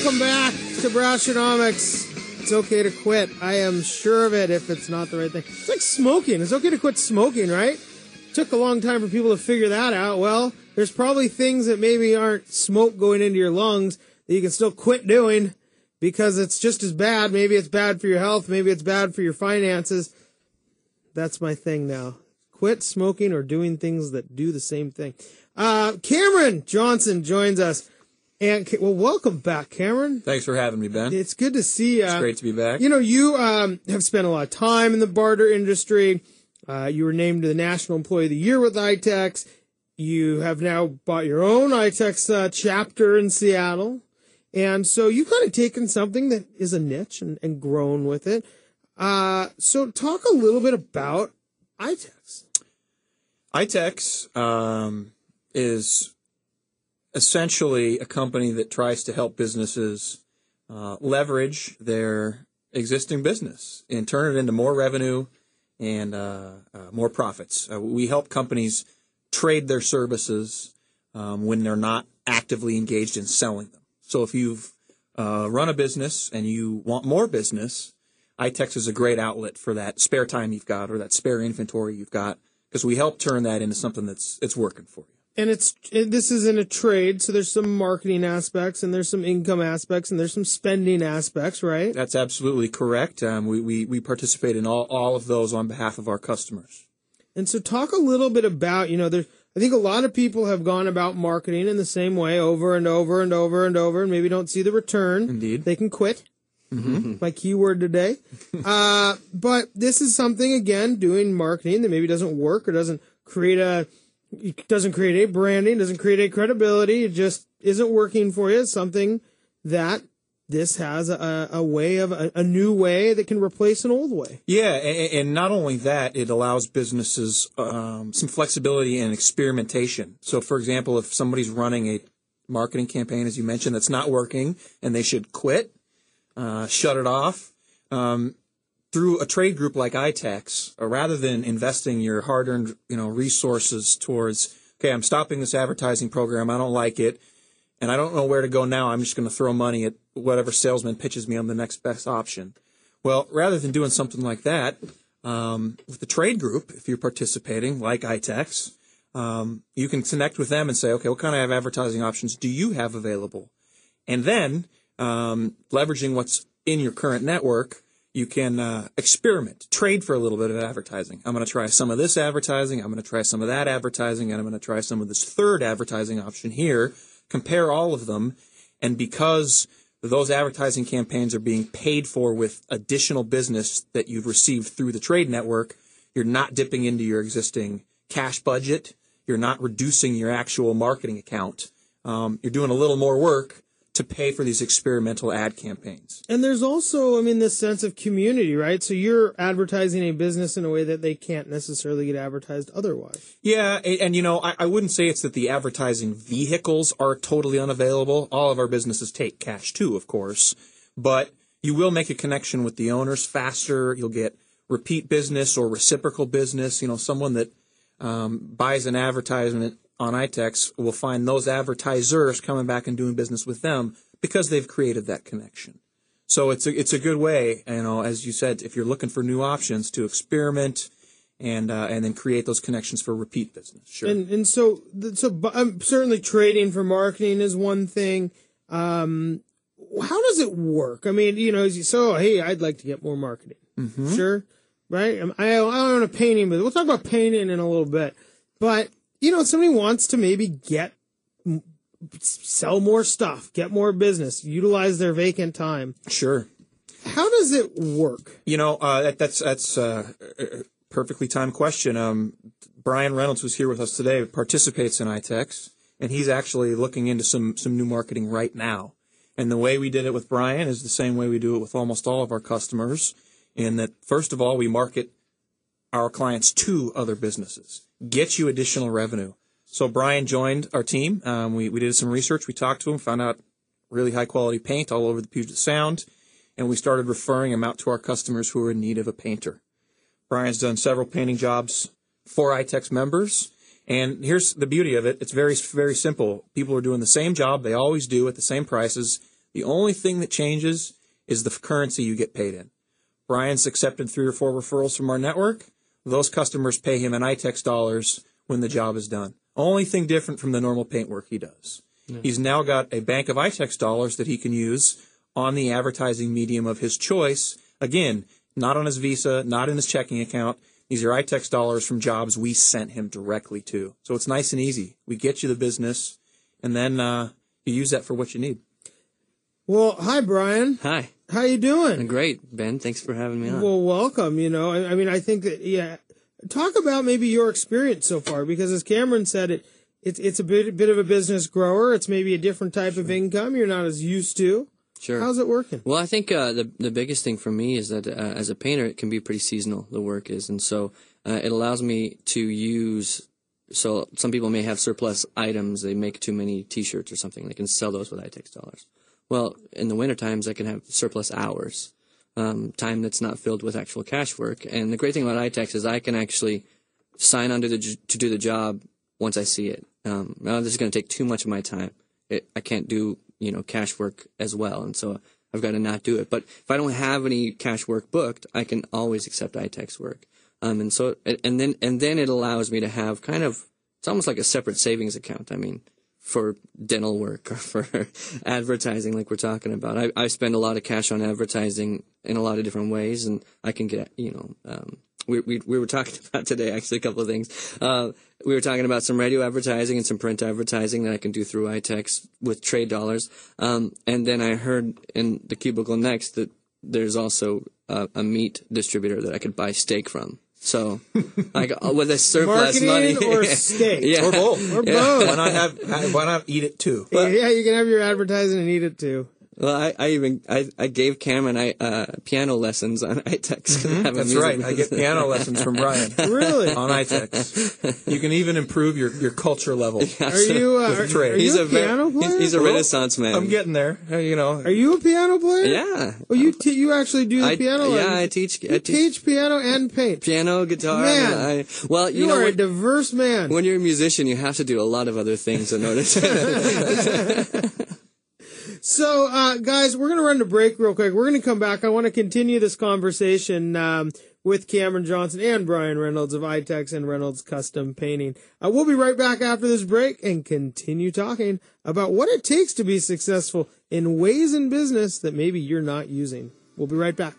Welcome back to Brashenomics. It's okay to quit. I am sure of it if it's not the right thing. It's like smoking. It's okay to quit smoking, right? Took a long time for people to figure that out. Well, there's probably things that maybe aren't smoke going into your lungs that you can still quit doing because it's just as bad. Maybe it's bad for your health. Maybe it's bad for your finances. That's my thing now. Quit smoking or doing things that do the same thing. Cameron Johnson joins us. And, well, welcome back, Cameron. Thanks for having me, Ben. It's good to see you. It's great to be back. You know, you have spent a lot of time in the barter industry. You were named the National Employee of the Year with ITEX. You have now bought your own ITEX chapter in Seattle. And so you've kind of taken something that is a niche and grown with it. So talk a little bit about ITEX. ITEX is essentially a company that tries to help businesses leverage their existing business and turn it into more revenue and more profits. We help companies trade their services when they're not actively engaged in selling them. So if you've run a business and you want more business, ITEX is a great outlet for that spare time you've got or that spare inventory you've got because we help turn that into something that's working for you. And this is in a trade, so there's some marketing aspects, and there's some income aspects, and there's some spending aspects, right? That's absolutely correct. We participate in all of those on behalf of our customers. And so talk a little bit about, I think a lot of people have gone about marketing in the same way over and over and over and over, and maybe don't see the return. Indeed. They can quit. Mm-hmm. My keyword today. But this is something, again, doing marketing that maybe doesn't work or doesn't create a branding, doesn't create a credibility. It just isn't working for you. It's something that this has a new way that can replace an old way. Yeah, and not only that, it allows businesses some flexibility and experimentation. So, for example, if somebody's running a marketing campaign, as you mentioned, that's not working and they should quit, shut it off, through a trade group like ITEX, rather than investing your hard-earned, resources towards, okay, I'm stopping this advertising program, I don't like it, and I don't know where to go now, I'm just going to throw money at whatever salesman pitches me on the next best option. Well, rather than doing something like that, with the trade group, if you're participating, like ITEX, you can connect with them and say, okay, what kind of advertising options do you have available? And then, leveraging what's in your current network, you can experiment, trade for a little bit of advertising. I'm going to try some of this advertising. I'm going to try some of that advertising. And I'm going to try some of this third advertising option here. Compare all of them. And because those advertising campaigns are being paid for with additional business that you've received through the trade network, you're not dipping into your existing cash budget. You're not reducing your actual marketing account. You're doing a little more work to pay for these experimental ad campaigns. And there's also, this sense of community, right? So you're advertising a business in a way that they can't necessarily get advertised otherwise. Yeah, and I wouldn't say it's that the advertising vehicles are totally unavailable. All of our businesses take cash too, of course. But you will make a connection with the owners faster. You'll get repeat business or reciprocal business. Someone that buys an advertisement on ITEX will find those advertisers coming back and doing business with them because they've created that connection. So it's a good way, as you said, if you're looking for new options to experiment and then create those connections for repeat business. Sure. And so certainly trading for marketing is one thing. How does it work? Hey, I'd like to get more marketing. Mm-hmm. Sure. Right. I own a painting, but we'll talk about painting in a little bit. But if somebody wants to maybe sell more stuff, get more business, utilize their vacant time. Sure. How does it work? That's a perfectly timed question. Brian Reynolds, who's here with us today, participates in ITEX, and he's actually looking into some new marketing right now. And the way we did it with Brian is the same way we do it with almost all of our customers, in that, first of all, we market our clients to other businesses. Get you additional revenue. So Brian joined our team. We did some research. We talked to him, found out really high-quality paint all over the Puget Sound, and we started referring him out to our customers who are in need of a painter. Brian's done several painting jobs for ITEX members, and here's the beauty of it. It's very, very simple. People are doing the same job they always do at the same prices. The only thing that changes is the currency you get paid in. Brian's accepted 3 or 4 referrals from our network. Those customers pay him in ITEX dollars when the job is done. Only thing different from the normal paint work he does. Yeah. He's now got a bank of ITEX dollars that he can use on the advertising medium of his choice. Again, not on his Visa, not in his checking account. These are ITEX dollars from jobs we sent him directly to. So it's nice and easy. We get you the business, and then you use that for what you need. Well, hi, Brian. Hi. How you doing? Great, Ben. Thanks for having me on. Well, welcome. You know, I mean, I think that, talk about maybe your experience so far, because as Cameron said, it's a bit of a business grower. It's maybe a different type of income you're not as used to. Sure. How's it working? Well, I think the biggest thing for me is that as a painter, it can be pretty seasonal, the work is. And so it allows me to use, so some people may have surplus items. They make too many T-shirts or something. They can sell those with ITEX dollars. Well, in the winter times, I can have surplus hours, time that's not filled with actual cash work. And the great thing about ITEX is I can actually sign on to do the job once I see it. Now, this is going to take too much of my time. I can't do, cash work as well. And so I've got to not do it. But if I don't have any cash work booked, I can always accept ITEX work. And then it allows me to have it's almost like a separate savings account. I mean, for dental work or for advertising like we're talking about. I spend a lot of cash on advertising in a lot of different ways, and I can get, we were talking about today, actually, a couple of things. We were talking about some radio advertising and some print advertising that I can do through ITEX with trade dollars. And then I heard in the cubicle next that there's also a meat distributor that I could buy steak from. So, with a surplus marketing money, or steak, or both, or both. Why not eat it too? Yeah, you can have your advertising and eat it too. Well, I gave Cameron piano lessons on ITEX. That's right. I get piano lessons from Brian. Really? On ITEX. You can even improve your culture level. Yeah, are you a piano player? He's a Renaissance man. I'm getting there. Are you a piano player? Yeah. Oh, you actually do the piano? Yeah, I teach. I teach piano and paint. Piano, guitar. Man, you are a diverse man. When you're a musician, you have to do a lot of other things in order to. So, guys, we're going to run to break real quick. We're going to come back. I want to continue this conversation with Cameron Johnson and Brian Reynolds of ITEX and Reynolds Custom Painting. We'll be right back after this break and continue talking about what it takes to be successful in ways in business that maybe you're not using. We'll be right back.